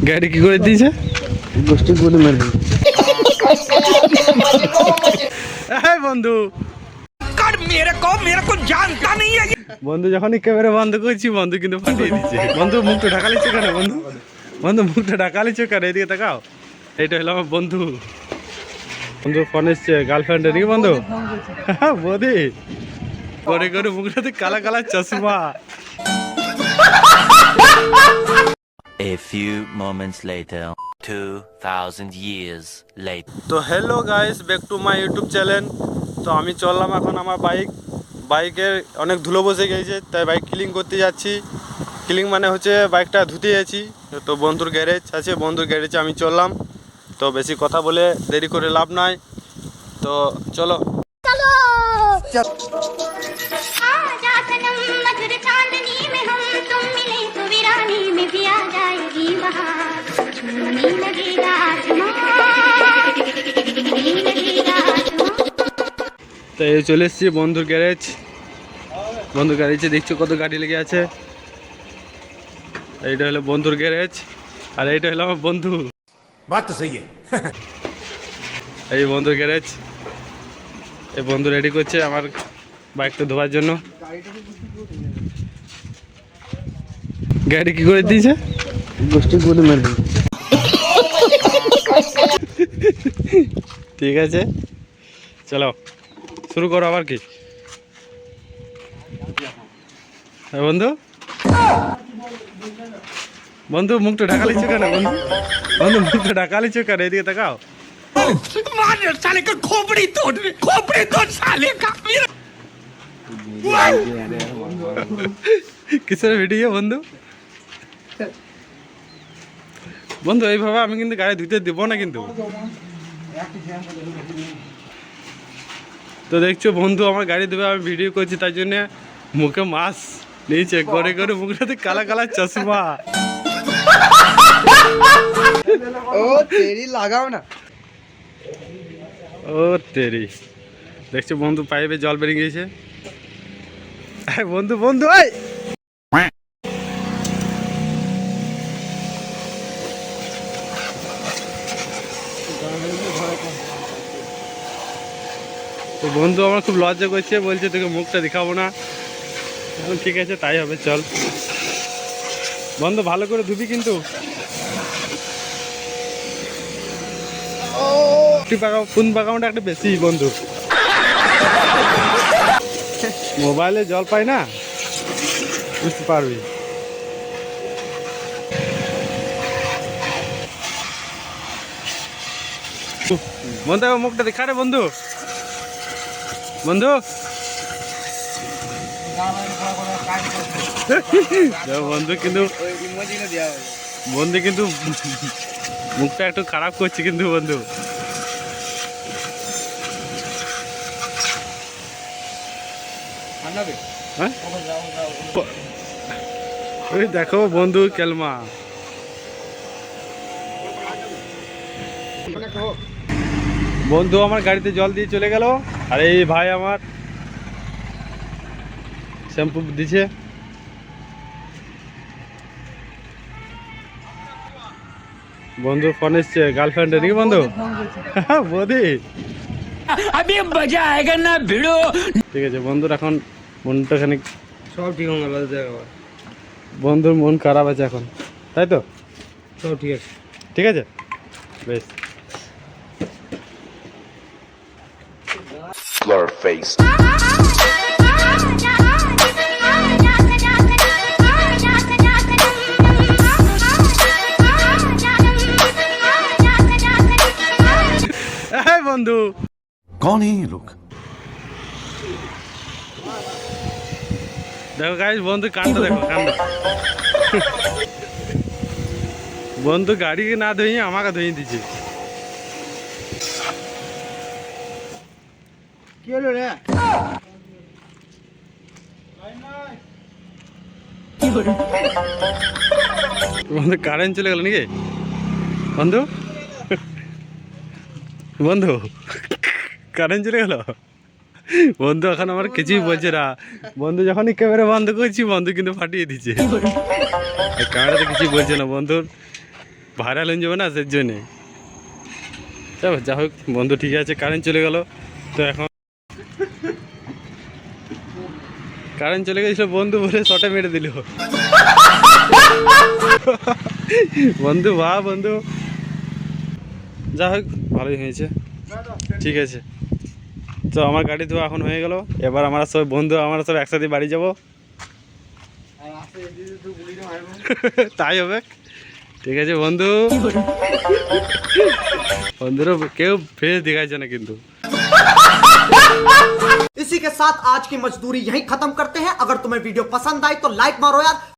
গাড়ি কি করে দিয়েছে? গোষ্ঠী গুলি মারবে। এই বন্ধু বন্ধু যখনই ক্যামেরা বন্ধ করছি বন্ধু কিন্তু ফাটিয়ে দিচ্ছে। বন্ধু মুখটা ঢাকা লিচ্ছে কেন? বন্ধু বন্ধু মুখটা ঢাকা লিচ্ছে কেন? এদিকে তাকাও। এইটা হলো আমার বন্ধু। বন্ধু ফোন এসছে গার্লফ্রেন্ডের নাকি বন্ধু? বৌদি করে করে মুখটাতে কালা কালা চশমা। A few moments later, 2000 years later. তো hello guys, back to my YouTube channel. তো আমি চললাম এখন আমার বাইকের অনেক ধুলো বসে গেছে, তাই বাইক ক্লিন করতে যাচ্ছি। ক্লিন মানে হচ্ছে বাইকটা ধুতে যাচ্ছি। তো বন্ধুর গ্যারেজ আছে, বন্ধুর গ্যারেজে আমি চললাম। তো বেশি কথা বলে দেরি করে লাভ নাই, তো চলো। তো এই চলে এসেছি বন্ধুর গ্যারেজ। বন্ধুর গ্যারেজে দেখছো কত গাড়ি লেগে আছে। এইটা হলো বন্ধুর গ্যারেজ, আর এইটা হলো আমার বন্ধু। এই বন্ধুর গ্যারেজ, এই বন্ধু রেডি করছে আমার বাইকটা ধোয়ার জন্য। গাড়ি কি করে দিয়েছে? গোষ্ঠী গুলি মারবে। ঠিক আছে, চলো শুরু করো। আবার কি বন্ধু বন্ধু মুখটা ঢাকা লিচ্ছ কেন? বন্ধু বন্ধু মুখটা ঢাকা লিচ্ছ কেন? এদিকে তাকাও। কিসের ভিডিও বন্ধু? বন্ধু এইভাবে আমি কিন্তু গাড়ি ধুতে দেবো না কিন্তু। তো দেখছো বন্ধু আমার গাড়ি ধুবে আমি ভিডিও করছি, তাই জন্য মুখে মাস্ক নিয়েছে, করে করে মুখটাতে কালা কালা চশমা। ও তেরি লাগাও না। ও তেরি, দেখছো বন্ধু পাইপে জল বেরিয়ে গিয়েছে। বন্ধু বন্ধু এই তো বন্ধু আমার খুব লজ্জা করছে, বলছে তোকে মুখটা দেখাবো না। ঠিক আছে তাই হবে, চল। বন্ধু ভালো করে ধুবি কিন্তু। ফোন পাকানোটা একটা বেশি বন্ধু, মোবাইলে জল পাই না, বুঝতে পারবি। বন্ধু মুখটা দেখা রে বন্ধু। বন্ধু বন্ধু কিন্তু মুখটা একটু খারাপ করছে কিন্তু বন্ধু। হ্যাঁ ওই দেখো বন্ধু কেলমা। বন্ধু আমার গাড়িতে জল দিয়ে চলে গেল, আর এই ভাই আমার শ্যাম্পু দিছে। বন্ধু ফোন এসছে গার্লফ্রেন্ডের নাকি বন্ধু? বৌদি ঠিক আছে বন্ধুর এখন মনটা খানিক সব ঠিক হয়ে গেল। বন্ধুর মন খারাপ আছে এখন, তাই তো? সব ঠিক আছে। ঠিক আছে বেশ। face. বন্ধু कौन है ये लोग? দেখো গাইস, বন্ধু কান্না দেখো, কান্না। বন্ধু গাড়িকে না ধুইয়ে আমাকে ধুইয়ে দিচ্ছে। কি হলো রে? বন্ধু কারেন্ট চলে গেল নাকি বন্ধু? বন্ধু কারেন্ট চলে গেল। বন্ধু এখন আমার কিছুই বলছে না। বন্ধু যখনই ক্যামেরা বন্ধ করছি বন্ধু কিন্তু ফাটিয়ে দিচ্ছে। ক্যামেরাতে কিছুই বলছে না বন্ধুর। ভাইরাল হয়ে যাবে না সেই জন্যে। চলো যা হোক বন্ধু, ঠিক আছে। কারেন্ট চলে গেল, তো এখন কারেন্ট চলে গেছিল বন্ধু বলে শটে মেরে দিল বন্ধু। বাহ বন্ধু, যা হোক ভালোই হয়েছে, ঠিক আছে। তো আমার গাড়ি ধোয়া এখন হয়ে গেল, এবার আমরা সব বন্ধু আমরা সব একসাথে বাড়ি যাব। তাই হবে, ঠিক আছে বন্ধু। বন্ধুরা কেউ ফেস দেখাচ্ছে না কিন্তু। इसी के साथ आज की मजदूरी यहीं खत्म करते हैं। अगर तुम्हें वीडियो पसंद आई तो लाइक मारो यार।